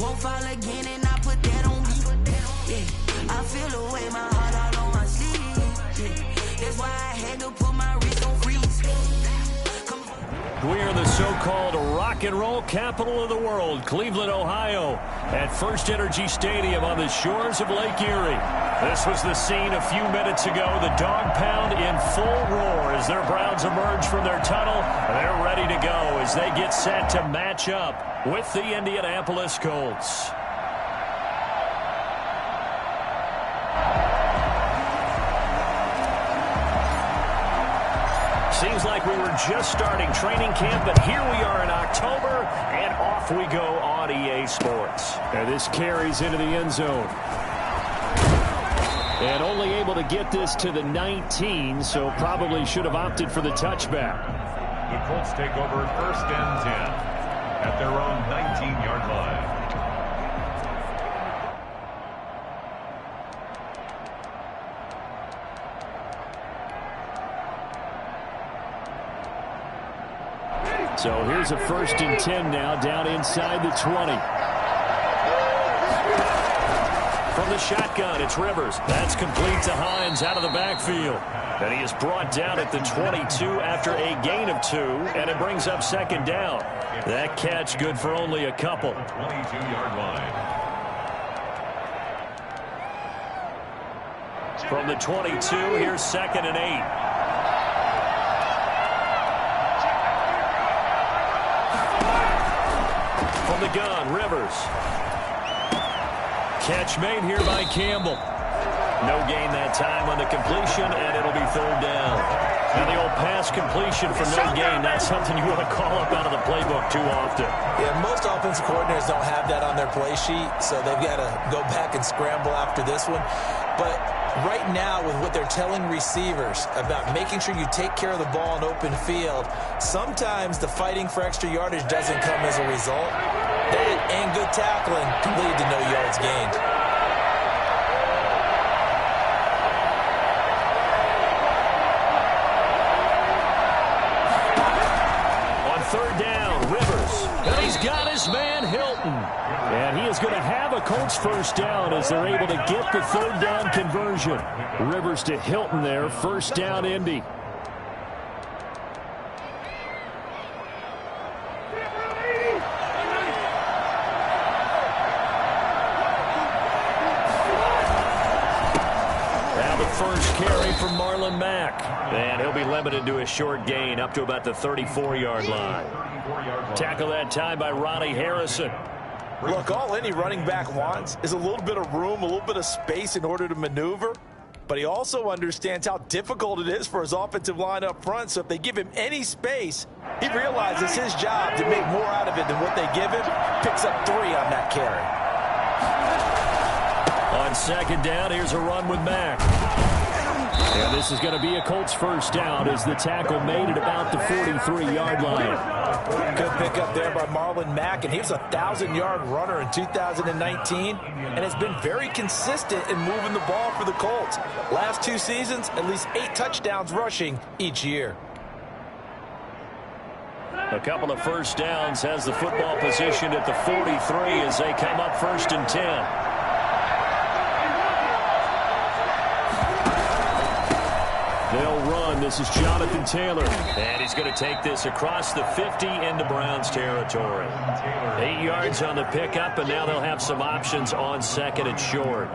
Won't fall again, and I put that on me. Yeah, I feel the way, my heart all on my sleeve. Yeah, that's why I had to put my wrist on freeze. We are the so-called rock and roll capital of the world, Cleveland, Ohio, at First Energy Stadium on the shores of Lake Erie. This was the scene a few minutes ago. The dog pound in full roar as their Browns emerge from their tunnel. They're ready to go as they get set to match up with the Indianapolis Colts. Seems like we were just starting training camp, but here we are in October, and off we go on EA Sports. And this carries into the end zone. And only able to get this to the 19, so probably should have opted for the touchback. The Colts take over 1st and 10 at their own 19-yard line. So here's a 1st and 10 now, down inside the 20. From the shotgun, it's Rivers. That's complete to Hines out of the backfield. And he is brought down at the 22 after a gain of 2, and it brings up 2nd down. That catch good for only a couple. 22-yard line. From the 22, here's 2nd and 8. From the gun, Rivers. Catch made here by Campbell. No gain that time on the completion, and it'll be 3rd down. Now the old pass completion for no gain, not something you want to call up out of the playbook too often. Yeah, most offensive coordinators don't have that on their play sheet, so they've got to go back and scramble after this one. But right now, with what they're telling receivers about making sure you take care of the ball in open field, sometimes the fighting for extra yardage doesn't come as a result. That and good tackling can lead to no yards gained. On 3rd down, Rivers. And he's got his man, Hilton. And he is going to have a Colts 1st down as they're able to get the 3rd down conversion. Rivers to Hilton there, 1st down, Indy. First carry from Marlon Mack. And he'll be limited to a short gain up to about the 34-yard line. Tackle that time by Ronnie Harrison. Look, all any running back wants is a little bit of room, a little bit of space in order to maneuver. But he also understands how difficult it is for his offensive line up front. So if they give him any space, he realizes his job to make more out of it than what they give him. Picks up 3 on that carry. On 2nd down, here's a run with Mack. And this is going to be a Colts 1st down as the tackle made at about the 43-yard line. Good pickup there by Marlon Mack, and he was a 1,000-yard runner in 2019 and has been very consistent in moving the ball for the Colts. Last 2 seasons, at least 8 touchdowns rushing each year. A couple of 1st downs has the football positioned at the 43 as they come up 1st and 10. They'll run. This is Jonathan Taylor. And he's going to take this across the 50 into Browns territory. 8 yards on the pickup, and now they'll have some options on 2nd and short.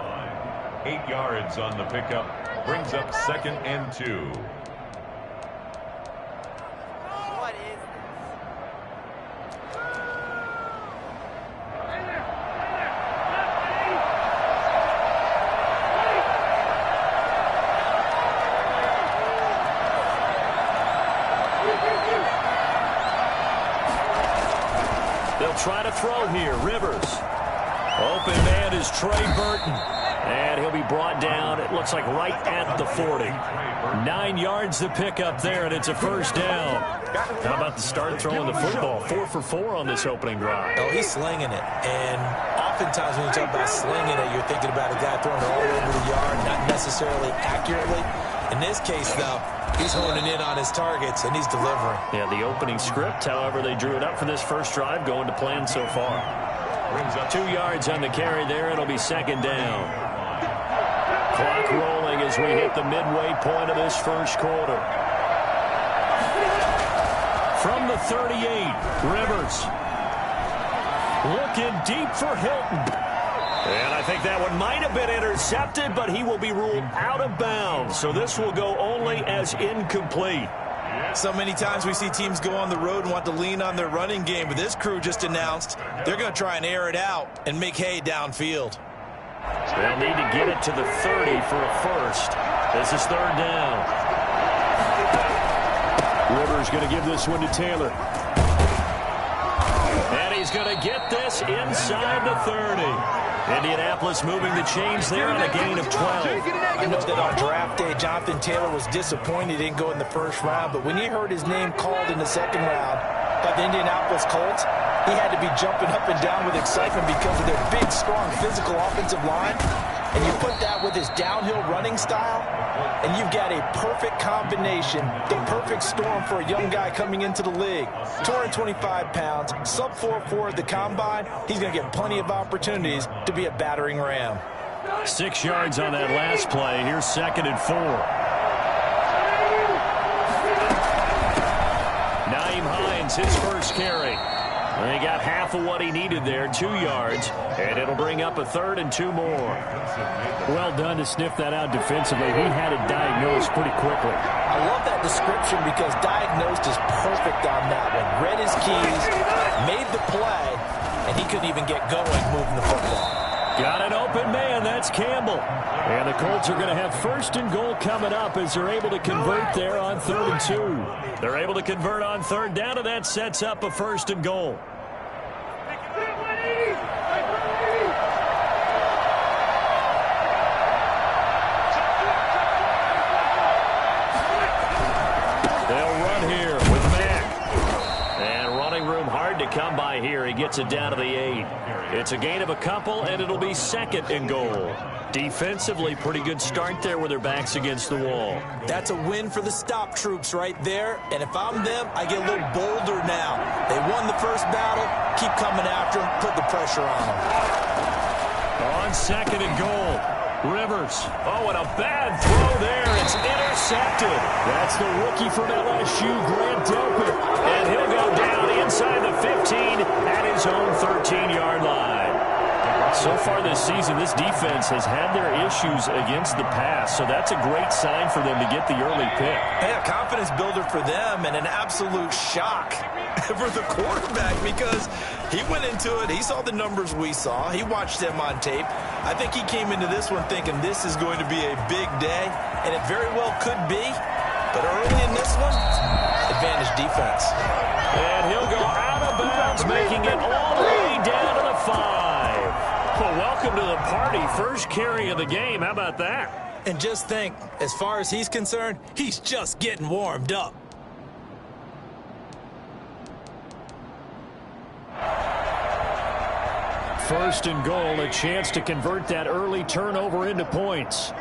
8 yards on the pickup. Brings up 2nd and 2. They'll try to throw here. Rivers. Open man is Trey Burton. And he'll be brought down, it looks like right at the 40. 9 yards to pick up there, and it's a 1st down. How about the start throwing the football? 4 for 4 on this opening drive. Oh, he's slinging it. And oftentimes when you talk about slinging it, you're thinking about a guy throwing it all over the yard, not necessarily accurately. In this case, though, he's honing in on his targets, and he's delivering. Yeah, the opening script, however, they drew it up for this first drive, going to plan so far. Brings up 2 yards on the carry there. It'll be second down. Clock rolling as we hit the midway point of this first quarter. From the 38, Rivers. Looking deep for Hilton. And I think that one might have been intercepted, but he will be ruled out of bounds. So this will go only as incomplete. So many times we see teams go on the road and want to lean on their running game, but this crew just announced they're going to try and air it out and make hay downfield. They'll need to get it to the 30 for a first. This is third down. Rivers going to give this one to Taylor. And he's going to get this inside the 30. Indianapolis moving the chains there on a gain of 12. I know that on draft day, Jonathan Taylor was disappointed he didn't go in the first round, but when he heard his name called in the second round by the Indianapolis Colts, he had to be jumping up and down with excitement because of their big, strong, physical offensive line. And you put that with his downhill running style, and you've got a perfect combination, the perfect storm for a young guy coming into the league. 225 pounds, sub 4.4 at the combine. He's going to get plenty of opportunities to be a battering ram. 6 yards on that last play. Here's second and 4. Nyheim Hines, his first carry. He got half of what he needed there, 2 yards, and it'll bring up a third and 2 more. Well done to sniff that out defensively. He had it diagnosed pretty quickly. I love that description because diagnosed is perfect on that one. Read his keys, made the play, and he couldn't even get going moving the football. Got an open man. That's Campbell. And the Colts are going to have first and goal coming up as they're able to convert there on 3rd and 2. They're able to convert on third down, and that sets up a first and goal. They'll run here with Mack. And running room hard to come by here. He gets it down to the 8. It's a gain of a couple, and it'll be second and goal. Defensively, pretty good start there with their backs against the wall. That's a win for the stop troops right there. And if I'm them, I get a little bolder now. They won the first battle. Keep coming after them. Put the pressure on them. On second and goal, Rivers. Oh, and a bad throw there. It's intercepted. That's the rookie from LSU, Grant Delpit. And he'll go down inside the 15 at his own 13-yard line. So far this season, this defense has had their issues against the pass, so that's a great sign for them to get the early pick. Hey, a confidence builder for them and an absolute shock for the quarterback because he went into it. He saw the numbers we saw. He watched them on tape. I think he came into this one thinking this is going to be a big day, and it very well could be. But early in this one, advantage defense. And he'll go out of bounds, making it all the way down to the 5. Well, welcome to the party. First carry of the game. How about that? And just think, as far as he's concerned, he's just getting warmed up. First and goal, a chance to convert that early turnover into points.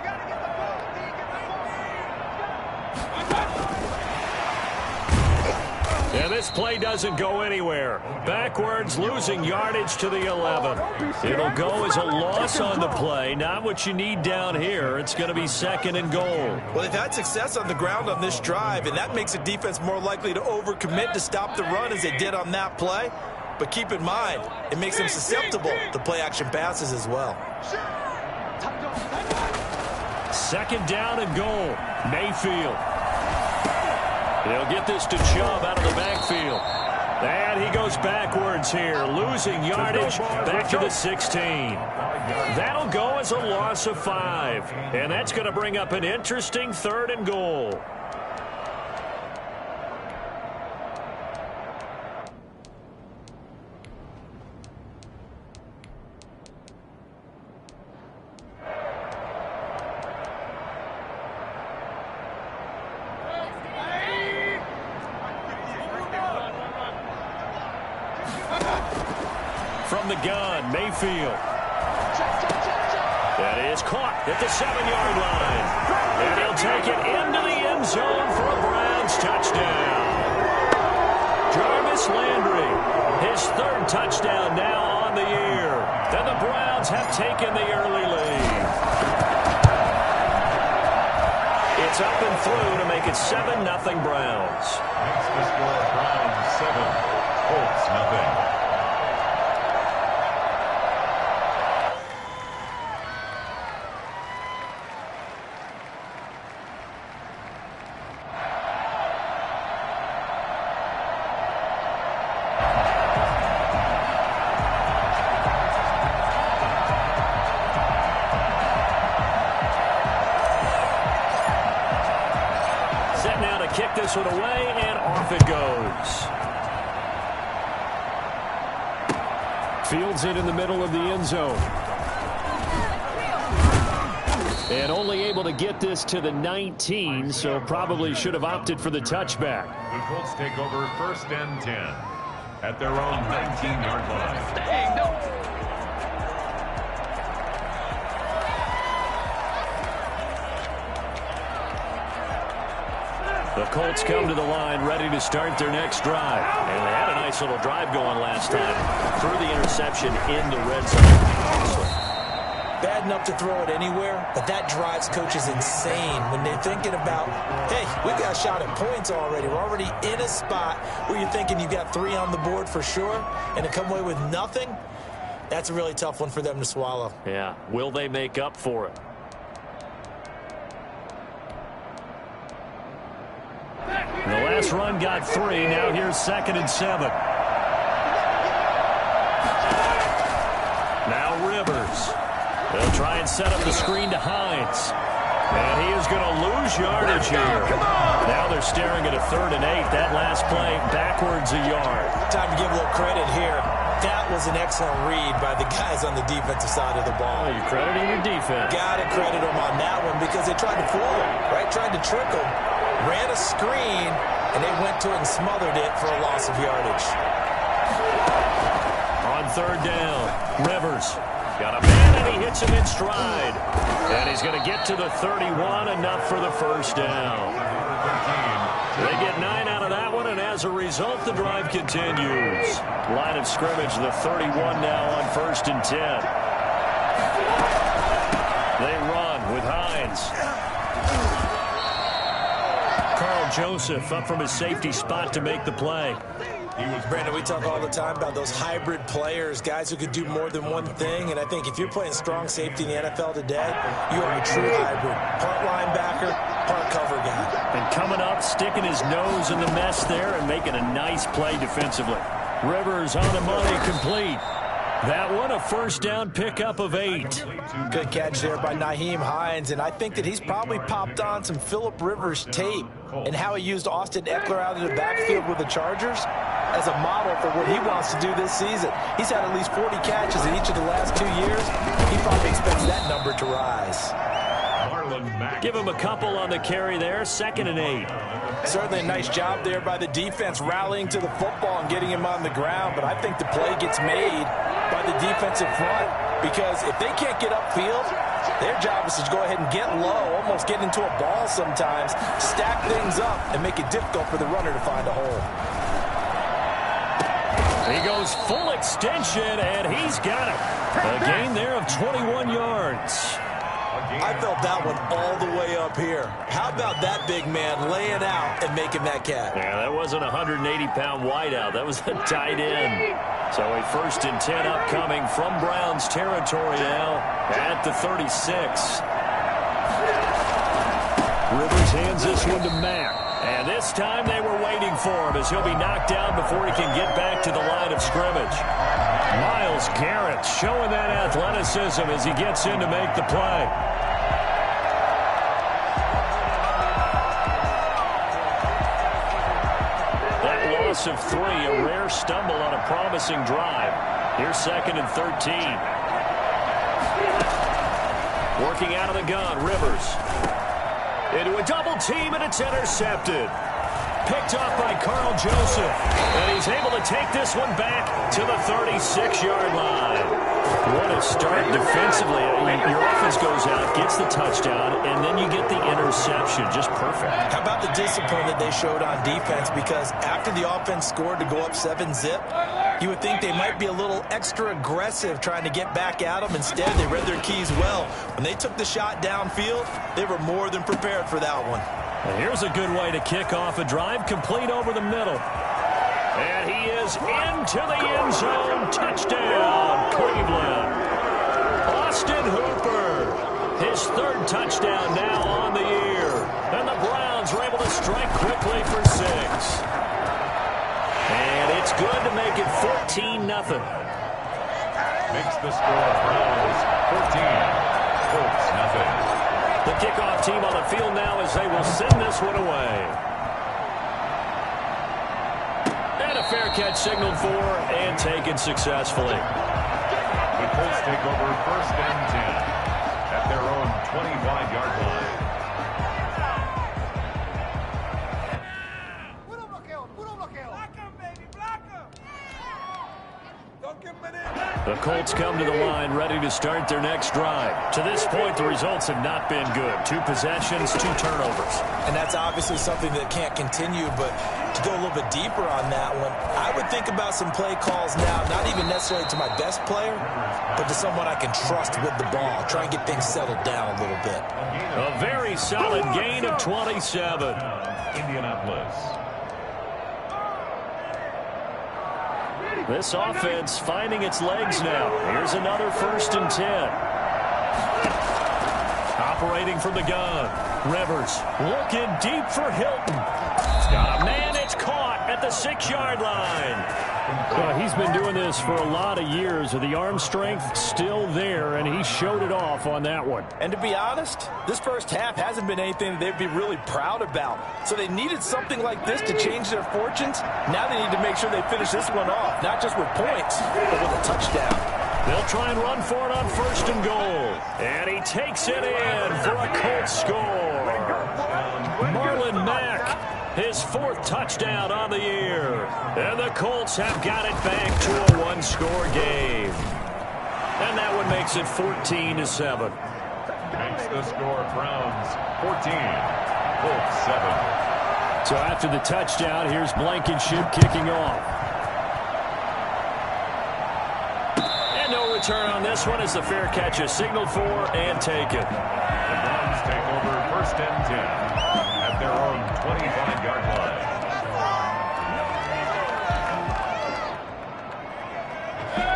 And this play doesn't go anywhere. Backwards, losing yardage to the 11. It'll go as a loss on the play. Not what you need down here. It's going to be second and goal. Well, they've had success on the ground on this drive, and that makes the defense more likely to overcommit to stop the run as they did on that play. But keep in mind, it makes them susceptible to play-action passes as well. Second down and goal. Mayfield. They'll get this to Chubb out of the backfield. And he goes backwards here, losing yardage back to the 16. That'll go as a loss of 5. And that's going to bring up an interesting 3rd and goal. From the gun, Mayfield. That is caught at the 7-yard line. And he'll take it into the end zone for a Browns touchdown. Jarvis Landry, his 3rd touchdown now on the year. Browns have taken the early lead. It's up and through to make it 7-0 Browns. Makes the score Browns 7, Colts 0. Kick this one away, and off it goes. Fields it in the middle of the end zone. And only able to get this to the 19, so probably should have opted for the touchback. The Colts take over 1st and 10 at their own 19-yard line. The Colts come to the line ready to start their next drive. And they had a nice little drive going last time. Threw the interception in the red zone. Bad enough to throw it anywhere, but that drives coaches insane when they're thinking about, hey, we got a shot at points already. We're already in a spot where you're thinking you've got 3 on the board for sure, and to come away with nothing, that's a really tough one for them to swallow. Yeah, will they make up for it? The last run got 3. Now here's 2nd and 7. Now Rivers. They'll try and set up the screen to Hines. And he is going to lose yardage here. Now they're staring at a 3rd and 8. That last play backwards a yard. Time to give a little credit here. That was an excellent read by the guys on the defensive side of the ball. Oh, you're crediting your defense. Got to credit them on that one because they tried to fool him, right? Tried to trick him. Ran a screen, and they went to it and smothered it for a loss of yardage. On 3rd down, Rivers got a man, and he hits him in stride. And he's going to get to the 31, enough for the 1st down. They get 9 out of that one, and as a result, the drive continues. Line of scrimmage, the 31 now on 1st and 10. They run with Hines. Joseph up from his safety spot to make the play. Brandon, we talk all the time about those hybrid players, guys who could do more than one thing, and I think if you're playing strong safety in the NFL today, you are a true hybrid. Part linebacker, part cover guy. And coming up, sticking his nose in the mess there and making a nice play defensively. Rivers on the money, complete. That one, a 1st down pickup of 8. Good catch there by Nyheim Hines, and I think that he's probably popped on some Phillip Rivers tape and how he used Austin Eckler out of the backfield with the Chargers as a model for what he wants to do this season. He's had at least 40 catches in each of the last 2 years. He probably expects that number to rise. Give him a couple on the carry there, 2nd and 8. Certainly a nice job there by the defense rallying to the football and getting him on the ground, but I think the play gets made by the defensive front because if they can't get upfield, their job is to go ahead and get low, almost get into a ball sometimes, stack things up, and make it difficult for the runner to find a hole. He goes full extension, and he's got it. A gain there of 21 yards. I felt that one all the way up here. How about that big man laying out and making that catch? Yeah, that wasn't a 180-pound wideout. That was a tight end. So a 1st and 10 upcoming from Browns territory now at the 36. Rivers hands this one to Mack. And this time they were waiting for him as he'll be knocked down before he can get back to the line of scrimmage. Myles Garrett showing that athleticism as he gets in to make the play. That loss of 3, a rare stumble on a promising drive. Here's 2nd and 13. Working out of the gun, Rivers. Into a double team, and it's intercepted. Picked off by Carl Joseph. And he's able to take this one back to the 36-yard line. What a start defensively. Your offense goes out, gets the touchdown, and then you get the interception. Just perfect. How about the discipline that they showed on defense? Because after the offense scored to go up 7-zip, You would think they might be a little extra aggressive trying to get back at them. Instead, they read their keys well. When they took the shot downfield, they were more than prepared for that one. And here's a good way to kick off a drive, complete over the middle. And he is into the end zone. Touchdown, Cleveland. Austin Hooper, his third touchdown now on the year. And the Browns are able to strike quickly for 6. And it's good to make it 14-0. Makes the score Browns 14, Colts nothing. The kickoff team on the field now as they will send this one away. And a fair catch signaled for and taken successfully. The Colts take over 1st and 10 at their own 25-yard line. The Colts come to the line ready to start their next drive. To this point, the results have not been good. 2 possessions, 2 turnovers. And that's obviously something that can't continue, but to go a little bit deeper on that one, I would think about some play calls now, not even necessarily to my best player, but to someone I can trust with the ball. Try and get things settled down a little bit. A very solid gain of 27. Indianapolis. This offense finding its legs now. Here's another 1st and 10. Operating from the gun. Rivers looking deep for Hilton. He's got a man. It's caught at the 6-yard line. Well, he's been doing this for a lot of years. The arm strength still there, and he showed it off on that one. And to be honest, this first half hasn't been anything they'd be really proud about. So they needed something like this to change their fortunes. Now they need to make sure they finish this one off, not just with points, but with a touchdown. They'll try and run for it on 1st and goal. And he takes it in for a Colts score. Marlon Mack, his 4th touchdown on the year. And the Colts have got it back to a 1-score game. And that one makes it 14-7. Makes the score Browns 14, Colts 7. So after the touchdown, here's Blankenship kicking off. And no return on this one as the fair catch is signaled for and taken. The Browns take over 1st and 10 at their own 25-yard line.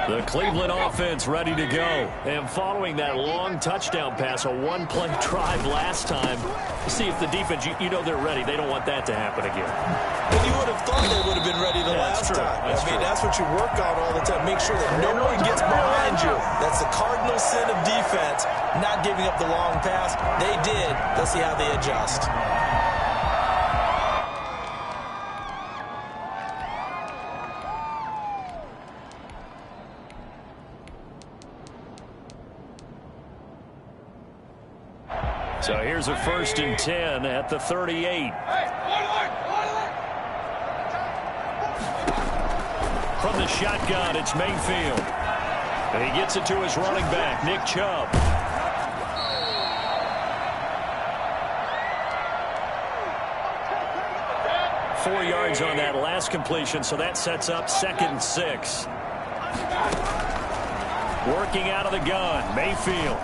The Cleveland offense ready to go. And following that long touchdown pass, a 1-play drive last time, see if the defense, you know they're ready. They don't want that to happen again. And you would have thought they would have been ready the last time. That's what you work on all the time. Make sure that no one gets behind you. That's the cardinal sin of defense, not giving up the long pass. They did. Let's see how they adjust. So here's a 1st and 10 at the 38. From the shotgun, it's Mayfield. And he gets it to his running back, Nick Chubb. Four yards on that last completion, so that sets up 2nd and 6. Working out of the gun, Mayfield.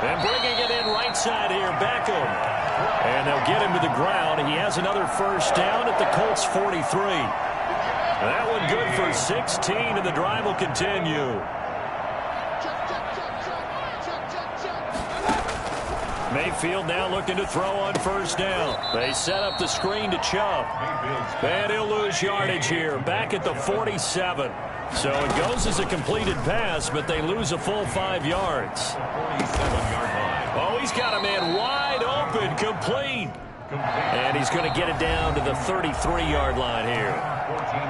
And bringing it in right side here, Beckham. And they'll get him to the ground. He has another 1st down at the Colts 43. That one good for 16, and the drive will continue. Mayfield now looking to throw on 1st down. They set up the screen to Chubb. And he'll lose yardage here, back at the 47. So it goes as a completed pass, but they lose a full 5 yards. 47-yard line. Oh, he's got a man wide open, complete. And he's going to get it down to the 33-yard line here.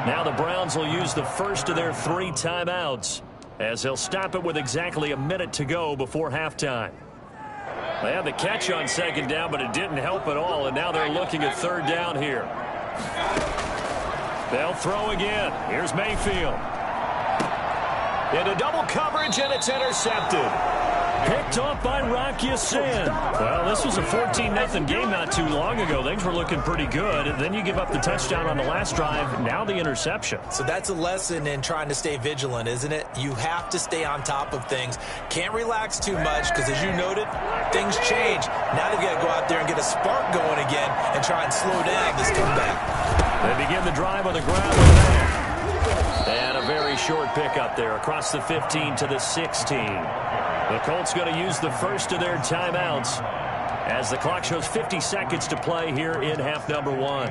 Now the Browns will use the first of their 3 timeouts as they'll stop it with exactly a minute to go before halftime. They had the catch on 2nd down, but it didn't help at all, and now they're looking at 3rd down here. They'll throw again. Here's Mayfield. Into double coverage, and it's intercepted. Picked off by Rock Ya-Sin. Well, this was a 14-0 game not too long ago. Things were looking pretty good. And then you give up the touchdown on the last drive. Now the interception. So that's a lesson in trying to stay vigilant, isn't it? You have to stay on top of things. Can't relax too much because, as you noted, things change. Now they've got to go out there and get a spark going again and try and slow down this comeback. They begin the drive on the ground with that. And a very short pickup there across the 15 to the 16. The Colts going to use the first of their timeouts as the clock shows 50 seconds to play here in half number 1.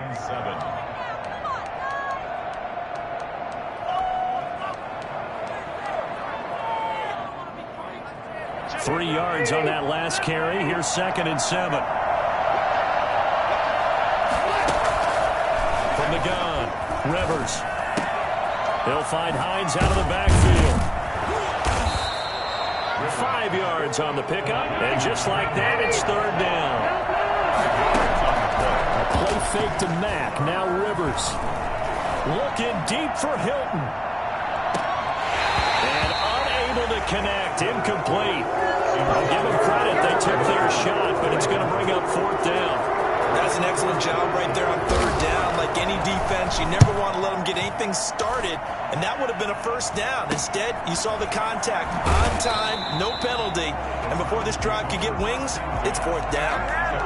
3 yards on that last carry. Here's 2nd and 7. From the gun, Rivers. He'll find Hines out of the backfield. 5 yards on the pickup, and just like that, it's 3rd down. A play fake to Mack. Now Rivers. Looking deep for Hilton. And unable to connect. Incomplete. I'll give them credit. They took their shot, but it's going to bring up 4th down. That's an excellent job right there on 3rd down. Like any defense, you never want to let them get anything started, and that would have been a 1st down. Instead, you saw the contact on time, no penalty, and before this drive could get wings, it's 4th down.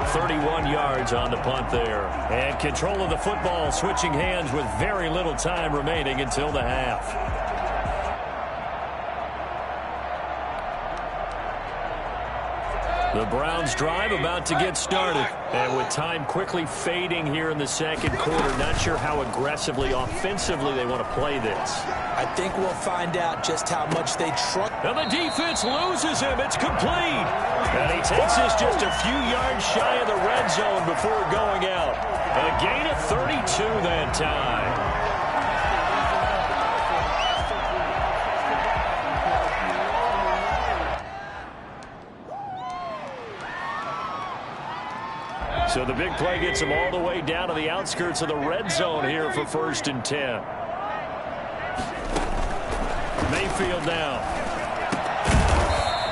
31 yards on the punt there. And control of the football switching hands with very little time remaining until the half. The Browns drive about to get started. And with time quickly fading here in the 2nd quarter, not sure how aggressively, offensively they want to play this. I think we'll find out just how much they trust. And the defense loses him. It's complete. And he takes us just a few yards shy of the red zone before going out. A gain of 32 that time. So the big play gets them all the way down to the outskirts of the red zone here for 1st and 10. Mayfield now.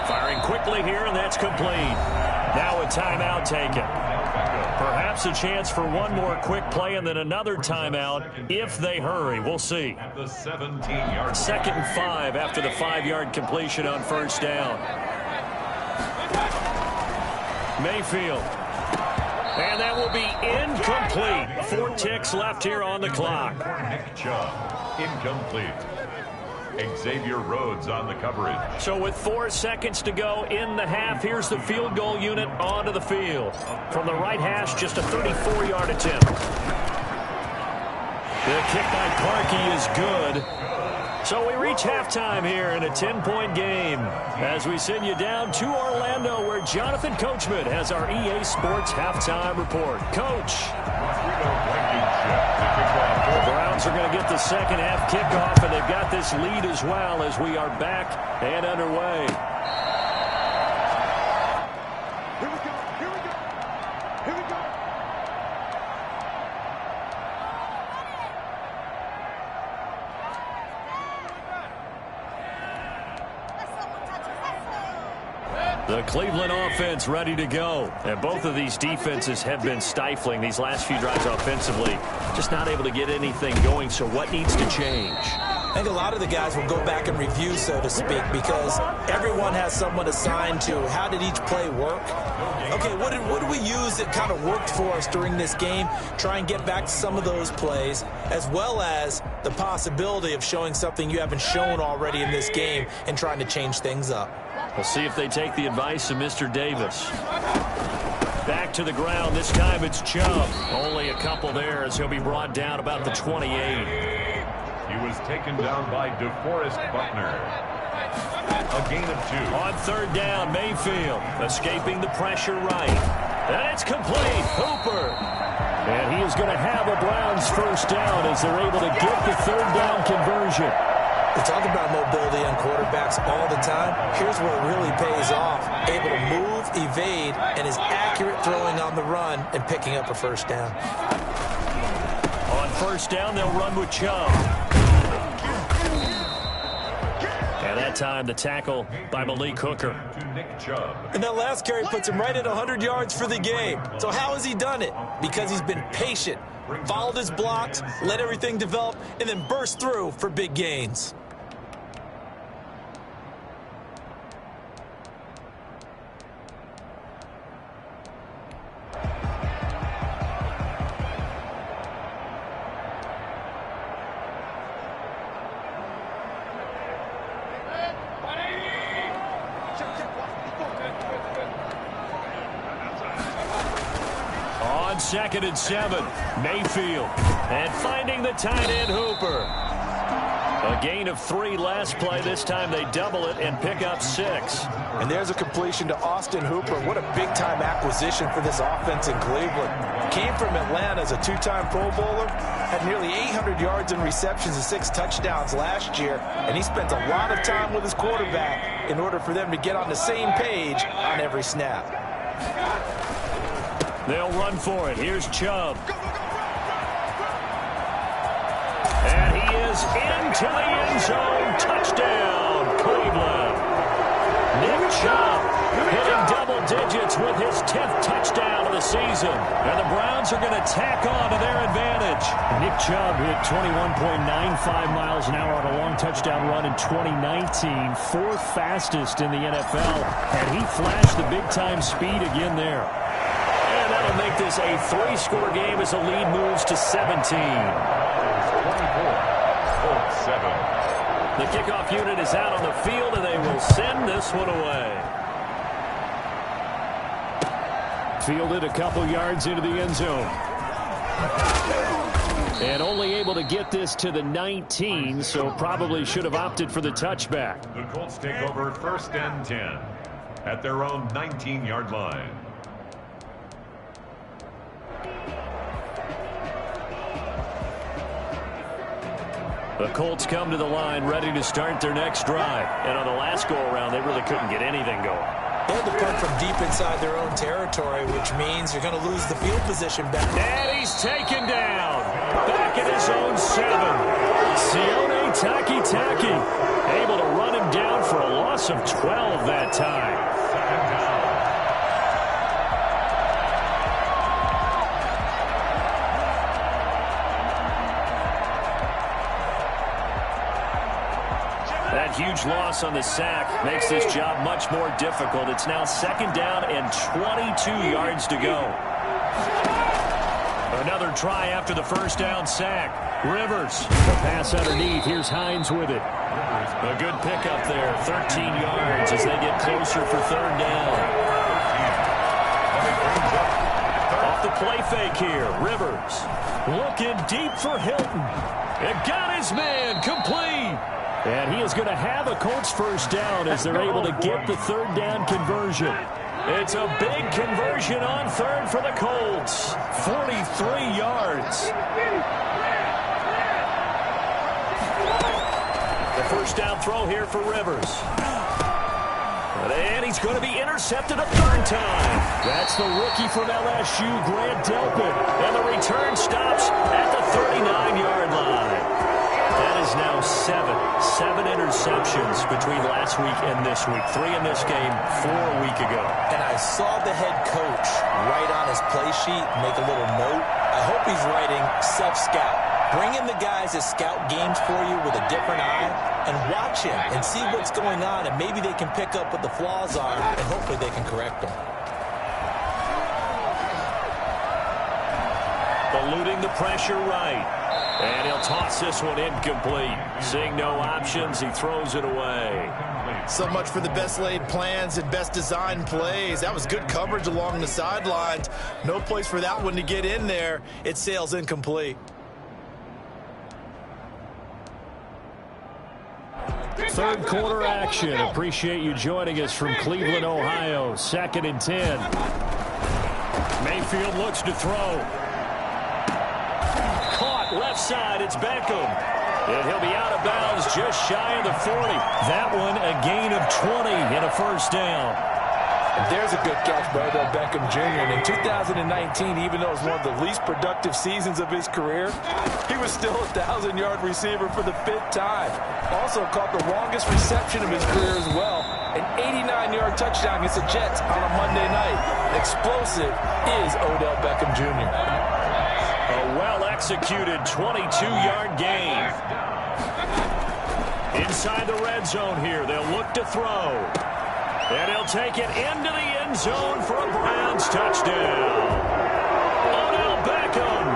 Firing quickly here, and that's complete. Now a timeout taken. Perhaps a chance for one more quick play and then another timeout if they hurry. We'll see. 2nd and 5 after the 5-yard completion on 1st down. Mayfield. And that will be incomplete. 4 ticks left here on the clock. Nick Chubb, incomplete. Xavier Rhodes on the coverage. So with 4 seconds to go in the half, here's the field goal unit onto the field. From the right hash, just a 34-yard attempt. The kick by Parkey is good. So we reach halftime here in a 10-point game as we send you down to Orlando where Jonathan Coachman has our EA Sports halftime report. Coach. The Browns are going to get the 2nd half kickoff, and they've got this lead as well as we are back and underway. The Cleveland offense ready to go. And both of these defenses have been stifling these last few drives offensively. Just not able to get anything going. So what needs to change? I think a lot of the guys will go back and review, so to speak, because everyone has someone assigned to how did each play work. Okay, what did we use that kind of worked for us during this game? Try and get back to some of those plays, as well as the possibility of showing something you haven't shown already in this game and trying to change things up. We'll see if they take the advice of Mr. Davis. Back to the ground. This time it's Chubb. Only a couple there as he'll be brought down about the 28. He was taken down by DeForest Buckner. A gain of 2. On 3rd down, Mayfield escaping the pressure right. And it's complete. Hooper. And he is going to have a Browns 1st down as they're able to get the 3rd down conversion. We talk about mobility on quarterbacks all the time. Here's where it really pays off. Able to move, evade, and is accurate throwing on the run and picking up a 1st down. On 1st down, they'll run with Chubb. And And that time, the tackle by Malik Hooker. And that last carry puts him right at 100 yards for the game. So how has he done it? Because he's been patient, followed his blocks, let everything develop, and then burst through for big gains. On 2nd and 7, Mayfield. And finding the tight end Hooper. A gain of 3 last play. This time they double it and pick up 6. And there's a completion to Austin Hooper. What a big-time acquisition for this offense in Cleveland. Came from Atlanta as a 2-time Pro Bowler. Had nearly 800 yards in receptions and 6 touchdowns last year. And he spent a lot of time with his quarterback in order for them to get on the same page on every snap. They'll run for it. Here's Chubb. And he is into the end zone. Touchdown, Cleveland. Nick Chubb hitting double digits with his 10th touchdown of the season. And the Browns are going to tack on to their advantage. Nick Chubb hit 21.95 miles an hour on a long touchdown run in 2019. 4th fastest in the NFL. And he flashed the big-time speed again there. And that'll make this a 3-score game as the lead moves to 17. 24-7. The kickoff unit is out on the field, and they will send this one away. Fielded a couple yards into the end zone. And only able to get this to the 19, so probably should have opted for the touchback. The Colts take over 1st and 10 at their own 19-yard line. The Colts come to the line ready to start their next drive. And on the last go-around, they really couldn't get anything going. They had to punt from deep inside their own territory, which means you're going to lose the field position back. And he's taken down. Back at his own 7. Sione Takitaki able to run him down for a loss of 12 that time. 2nd down. That huge loss on the sack makes this job much more difficult. It's now 2nd down and 22 yards to go. Another try after the 1st down sack. Rivers, the pass underneath. Here's Hines with it. A good pickup there, 13 yards as they get closer for 3rd down. Off the play fake here, Rivers looking deep for Hilton. It got his man complete. And he is going to have a Colts 1st down as they're able to get the 3rd down conversion. It's a big conversion on 3rd for the Colts. 43 yards. The 1st down throw here for Rivers. And he's going to be intercepted a 3rd time. That's the rookie from LSU, Grant Delpit. And the return stops at the 39-yard line. That is now 7 interceptions between last week and this week. 3 in this game, 4 a week ago. And I saw the head coach write on his play sheet, make a little note. I hope he's writing self-scout. Bring in the guys that scout games for you with a different eye and watch him and see what's going on, and maybe they can pick up what the flaws are, and hopefully they can correct them. Eluding the pressure right. And he'll toss this one incomplete. Seeing no options, he throws it away. So much for the best laid plans and best designed plays. That was good coverage along the sidelines. No place for that one to get in there. It sails incomplete. 3rd quarter action. Appreciate you joining us from Cleveland, Ohio. 2nd and 10. Mayfield looks to throw. Caught left side. It's Beckham. And he'll be out of bounds just shy of the 40. That one a gain of 20 and a 1st down. There's a good catch by Odell Beckham Jr. And in 2019, even though it was one of the least productive seasons of his career, he was still a 1,000-yard receiver for the 5th time. Also caught the longest reception of his career as well, an 89-yard touchdown against the Jets on a Monday night. Explosive is Odell Beckham Jr. A well-executed 22-yard gain. Inside the red zone here, they'll look to throw. And he'll take it into the end zone for a Browns touchdown. Odell Beckham,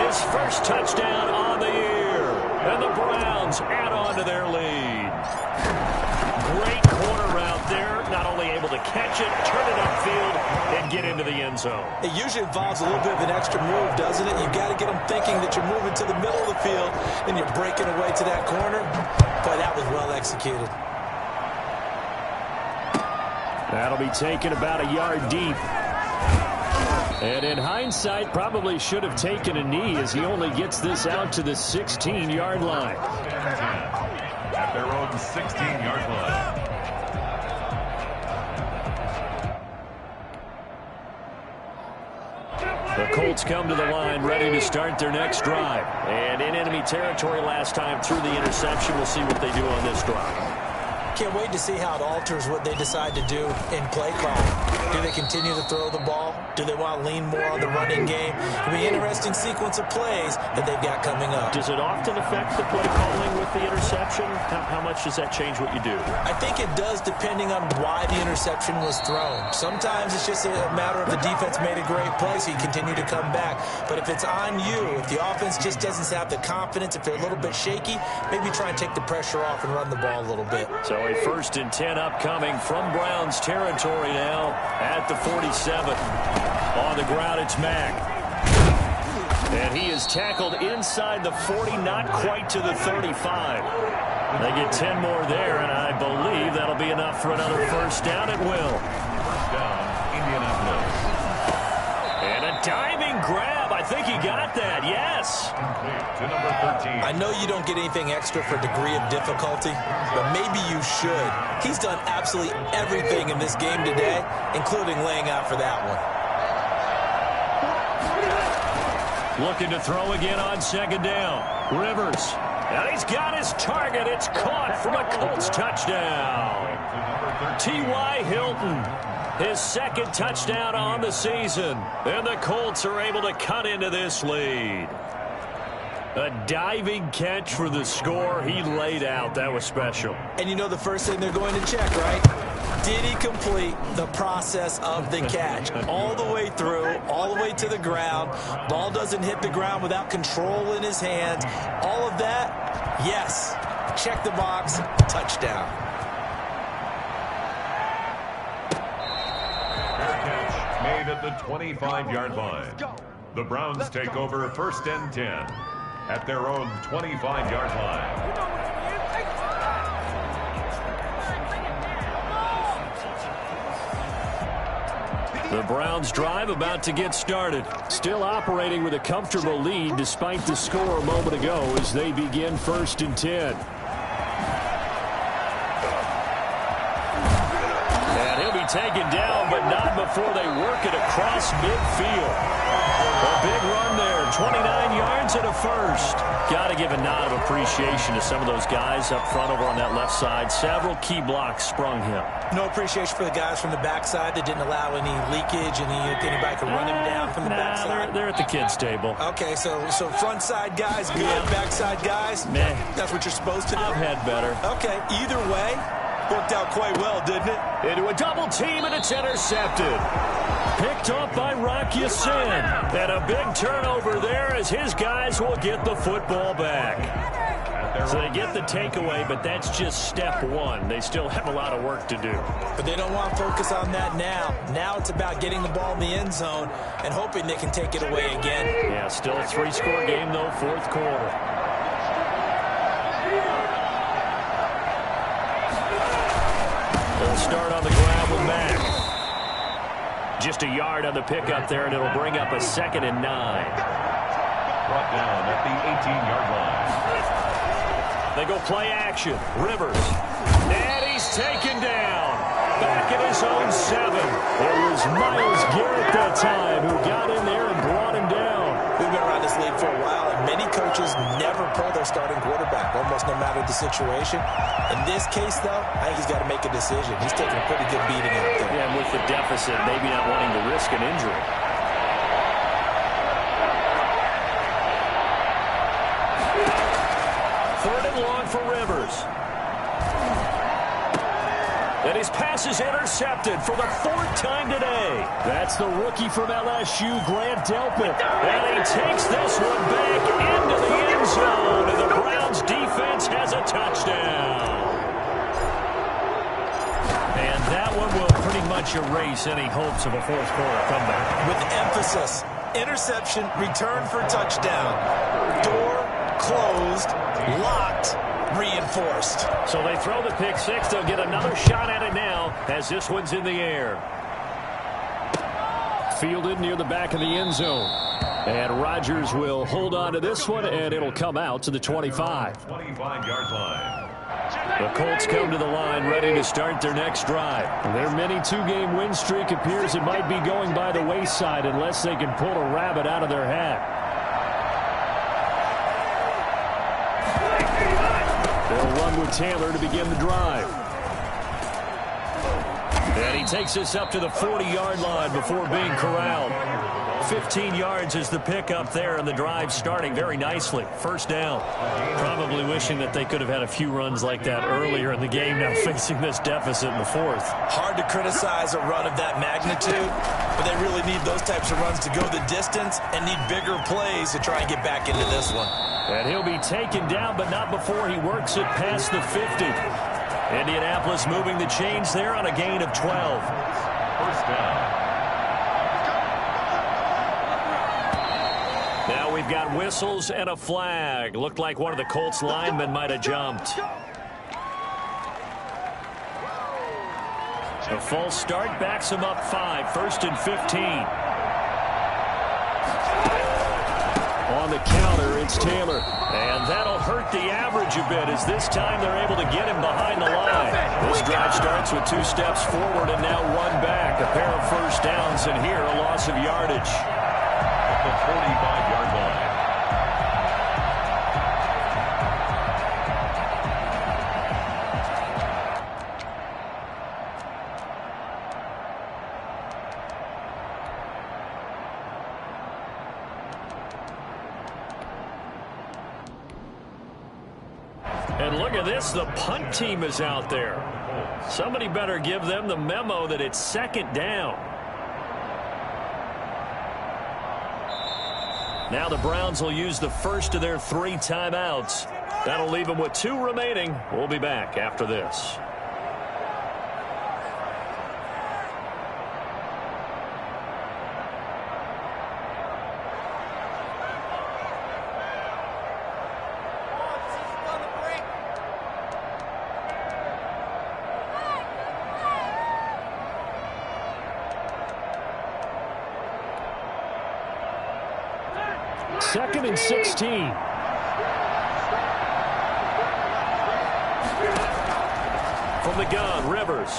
his first touchdown on the year. And the Browns add on to their lead. Great corner route there. Not only able to catch it, turn it upfield, and get into the end zone. It usually involves a little bit of an extra move, doesn't it? You've got to get them thinking that you're moving to the middle of the field, and you're breaking away to that corner. Boy, that was well executed. That'll be taken about a yard deep. And in hindsight, probably should have taken a knee as he only gets this out to the 16-yard line. At their own 16-yard line. The Colts come to the line ready to start their next drive. And in enemy territory last time through the interception. We'll see what they do on this drive. Can't wait to see how it alters what they decide to do in play calling. Do they continue to throw the ball? Do they want to lean more on the running game? It'll be an interesting sequence of plays that they've got coming up. Does it often affect the play calling with the interception? How much does that change what you do? I think it does depending on why the interception was thrown. Sometimes it's just a matter of the defense made a great play, so you continue to come back. But if it's on you, if the offense just doesn't have the confidence, if they're a little bit shaky, maybe try and take the pressure off and run the ball a little bit. So a 1st and 10 upcoming from Browns territory now at the 47. On the ground, it's Mack. And he is tackled inside the 40, not quite to the 35. They get 10 more there, and I believe that'll be enough for another first down. It will. First down, Indianapolis. And a diving grab. I think he got that, yes. To number 13. I know you don't get anything extra for degree of difficulty, but maybe you should. He's done absolutely everything in this game today, including laying out for that one. Looking to throw again on 2nd down. Rivers. And he's got his target. It's caught from a Colts touchdown. T.Y. Hilton, his 2nd touchdown on the season. And the Colts are able to cut into this lead. A diving catch for the score. He laid out. That was special. And you know the first thing they're going to check, right? Did he complete the process of the catch? All the way through, all the way to the ground. Ball doesn't hit the ground without control in his hands. All of that, yes. Check the box, touchdown. Fair catch made at the 25-yard line. The Browns take over 1st and 10 at their own 25-yard line. The Browns drive about to get started. Still operating with a comfortable lead despite the score a moment ago as they begin 1st and 10. And he'll be taken down, but not before they work it across midfield. A big run there, 29 yards and a first. Got to give a nod of appreciation to some of those guys up front over on that left side. Several key blocks sprung him. No appreciation for the guys from the backside that didn't allow any leakage, anybody could run him down from the backside. They're at the kids' table. Okay, so front side guys good, backside guys, meh. That's what you're supposed to do? I've had better. Okay, either way, worked out quite well, didn't it? Into a double team, and it's intercepted. Picked up by Rock Ya-Sin. And a big turnover there as his guys will get the football back. So they get the takeaway, but that's just step one. They still have a lot of work to do. But they don't want to focus on that now. Now it's about getting the ball in the end zone and hoping they can take it away again. Yeah, still a 3-score game, though, 4th quarter. They'll start on the ground with Mack. Just a yard on the pickup there, and it'll bring up a 2nd and 9. Brought down at the 18-yard line. They go play action. Rivers. And he's taken down. Back at his own 7. no matter the situation. In this case, though, I think he's got to make a decision. He's taking a pretty good beating out there. Yeah, and with the deficit, maybe not wanting to risk an injury. Third and long for Rivers. And his pass is intercepted for the fourth time today. That's the rookie from LSU, Grant Delpit. And he takes this one back into the end zone. And the Browns defense has a touchdown. And that one will pretty much erase any hopes of a fourth quarter comeback. With emphasis, interception, return for touchdown. Door closed, locked, reinforced. So they throw the pick six. They'll get another shot at it now as this one's in the air. Fielded near the back of the end zone. And Rodgers will hold on to this one, and it'll come out to the 25. 25-yard line. The Colts come to the line ready to start their next drive. Their mini two-game win streak appears it might be going by the wayside unless they can pull a rabbit out of their hat. They'll run with Taylor to begin the drive. And he takes this up to the 40-yard line before being corralled. 15 yards is the pickup there, and the drive starting very nicely. First down. Probably wishing that they could have had a few runs like that earlier in the game, now facing this deficit in the fourth. Hard to criticize a run of that magnitude, but they really need those types of runs to go the distance and need bigger plays to try and get back into this one. And he'll be taken down, but not before he works it past the 50. Indianapolis moving the chains there on a gain of 12. First down. Now we've got whistles and a flag. Looked like one of the Colts linemen might have jumped. A false start backs him up 5. First and 15. On the counter, it's Taylor. And that'll hurt the average a bit as this time they're able to get him behind the line. This drive starts with 2 steps forward and now 1 back. A pair of first downs, and here a loss of yardage. At the 45-yard line. And look at this, the punt team is out there. Somebody better give them the memo that it's second down. Now the Browns will use the first of their 3 timeouts. That'll leave them with 2 remaining. We'll be back after this. Second and 16. From the gun, Rivers.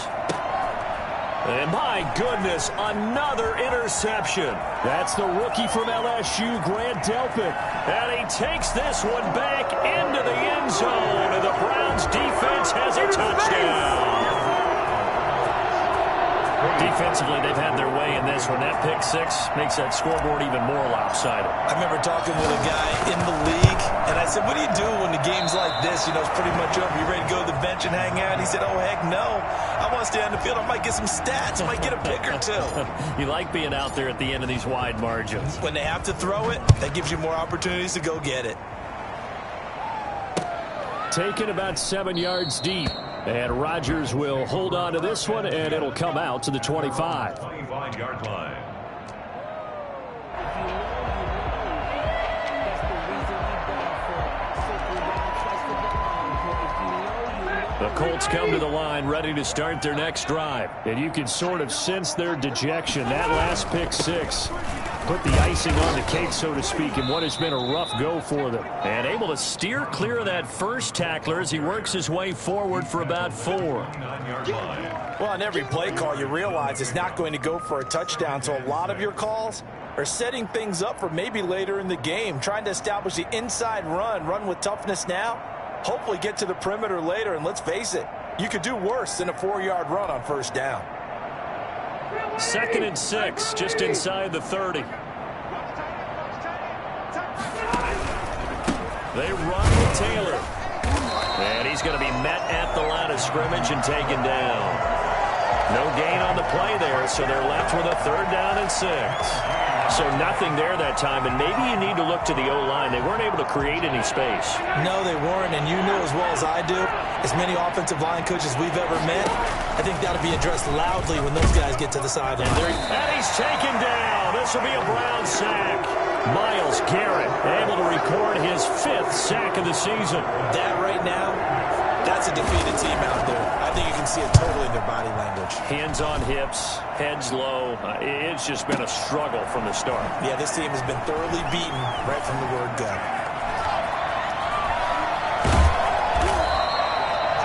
And my goodness, another interception. That's the rookie from LSU, Grant Delpit. And he takes this one back into the end zone. And the Browns defense has a touchdown. Defensively, they've had their way in this one. That pick 6 makes that scoreboard even more lopsided. I remember talking with a guy in the league, and I said, what do you do when the game's like this? You know, it's pretty much over. You ready to go to the bench and hang out? He said, oh, heck no. I want to stay on the field. I might get some stats. I might get a pick or 2. You like being out there at the end of these wide margins. When they have to throw it, that gives you more opportunities to go get it. Taken about 7 yards deep. And Rodgers will hold on to this one, and it'll come out to the 25. 25-yard line. The Colts come to the line ready to start their next drive. And you can sort of sense their dejection. That last pick 6 put the icing on the cake, so to speak, in what has been a rough go for them. And able to steer clear of that first tackler as he works his way forward for about 4. 9-yard line. Well, on every play call, you realize it's not going to go for a touchdown, so a lot of your calls are setting things up for maybe later in the game, trying to establish the inside run with toughness now, Hopefully get to the perimeter later, and let's face it, you could do worse than a 4-yard run on first down. 2nd and 6, just inside the 30. They run with Taylor. And he's going to be met at the line of scrimmage and taken down. No gain on the play there, so they're left with a 3rd down and 6. So nothing there that time, and maybe you need to look to the O-line. They weren't able to create any space. No, they weren't, and you know as well as I do, as many offensive line coaches we've ever met, I think that'll be addressed loudly when those guys get to the sideline. And he's taken down. This will be a Brown sack. Myles Garrett able to record his 5th sack of the season. That right now, that's a defeated team out there. I think you can see it totally in their body language. Hands on hips, heads low. It's just been a struggle from the start. Yeah, this team has been thoroughly beaten right from the word go.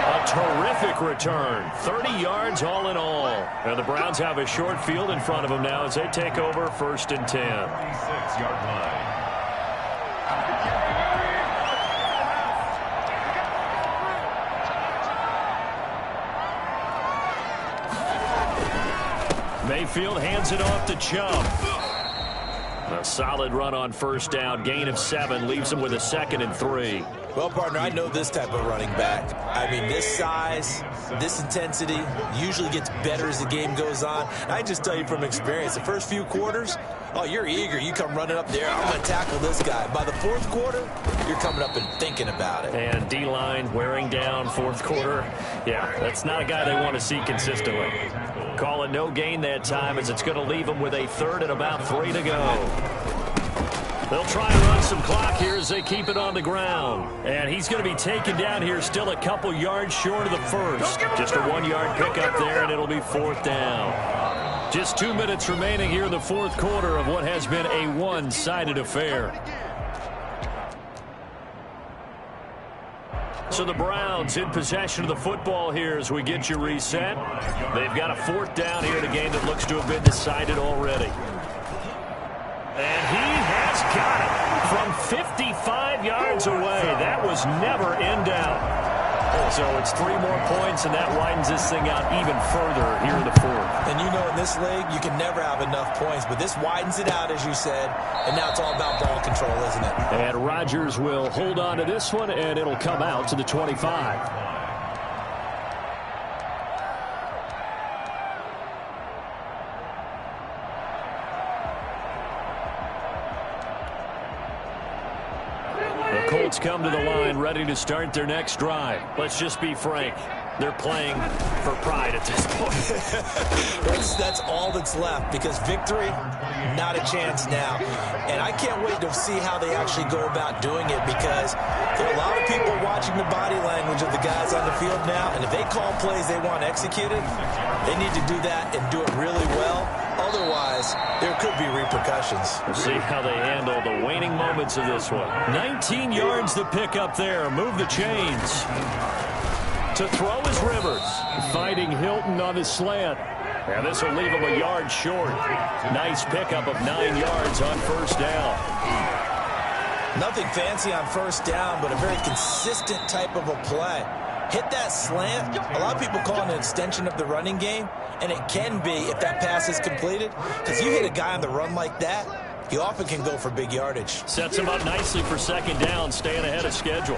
A terrific return. 30 yards all in all. And the Browns have a short field in front of them now as they take over 1st and 10. 36-yard line. Mayfield hands it off to Chubb. A solid run on 1st down. Gain of 7 leaves him with a 2nd and 3. Well, partner, I know this type of running back. I mean, this size, this intensity usually gets better as the game goes on. I just tell you from experience, the first few quarters, oh, you're eager. You come running up there, I'm going to tackle this guy. By the 4th quarter, you're coming up and thinking about it. And D-line wearing down 4th quarter. Yeah, that's not a guy they want to see consistently. Call it no gain that time as it's going to leave him with a 3rd and about 3 to go. They'll try and run some clock here as they keep it on the ground. And he's going to be taken down here still a couple yards short of the 1st. Just a 1-yard pickup there, and it'll be 4th down. Just 2 minutes remaining here in the 4th quarter of what has been a one-sided affair. So the Browns in possession of the football here as we get you reset. They've got a 4th down here in a game that looks to have been decided already. And he has got it from 55 yards away. That was never in doubt. So it's 3 more points, and that widens this thing out even further here in the 4th. And you know in this league, you can never have enough points, but this widens it out, as you said, and now it's all about ball control, isn't it? And Rodgers will hold on to this one, and it'll come out to the 25. Colts come to the line ready to start their next drive. Let's just be frank. They're playing for pride at this point. That's all that's left because victory, not a chance now. And I can't wait to see how they actually go about doing it because there are a lot of people watching the body language of the guys on the field now. And if they call plays they want executed, they need to do that and do it really well. Otherwise, there could be repercussions. We'll see how they handle the waning moments of this one. 19 yards to pick up there. Move the chains. To throw is Rivers. Fighting Hilton on his slant. And this will leave him a yard short. Nice pickup of 9 yards on 1st down. Nothing fancy on 1st down, but a very consistent type of a play. Hit that slant. A lot of people call it an extension of the running game, and it can be if that pass is completed. Because you hit a guy on the run like that, he often can go for big yardage. Sets him up nicely for 2nd down, staying ahead of schedule.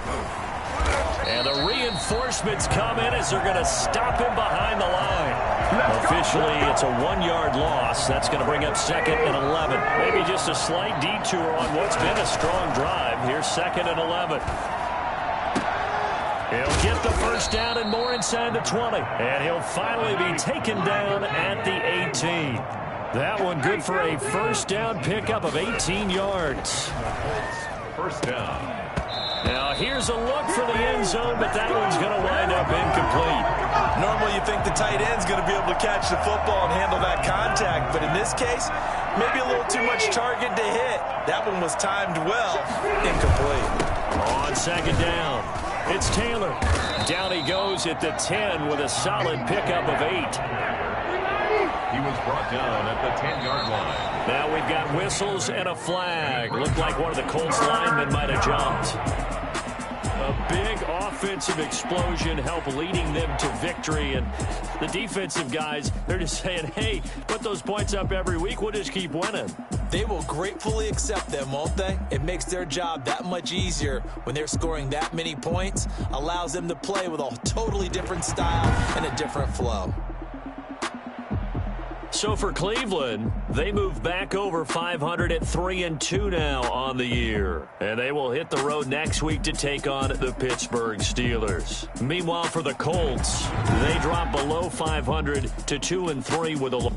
And the reinforcements come in as they're going to stop him behind the line. Officially, it's a 1-yard loss. That's going to bring up 2nd and 11. Maybe just a slight detour on what's been a strong drive. Here's 2nd and 11. He'll get the 1st down and more inside the 20. And he'll finally be taken down at the 18. That one good for a 1st down pickup of 18 yards. 1st down. Now here's a look for the end zone, but that one's going to wind up incomplete. Normally you think the tight end's going to be able to catch the football and handle that contact, but in this case, maybe a little too much target to hit. That one was timed well. Incomplete. On 2nd down, it's Taylor. Down he goes at the 10 with a solid pickup of 8. He was brought down at the 10-yard line. Now we've got whistles and a flag. Looked like one of the Colts linemen might have jumped. A big offensive explosion helped leading them to victory. And the defensive guys, they're just saying, hey, put those points up every week. We'll just keep winning. They will gratefully accept them, won't they? It makes their job that much easier when they're scoring that many points. Allows them to play with a totally different style and a different flow. So for Cleveland, they move back over 500 at 3-2 now on the year. And they will hit the road next week to take on the Pittsburgh Steelers. Meanwhile, for the Colts, they drop below 500 to 2-3 with a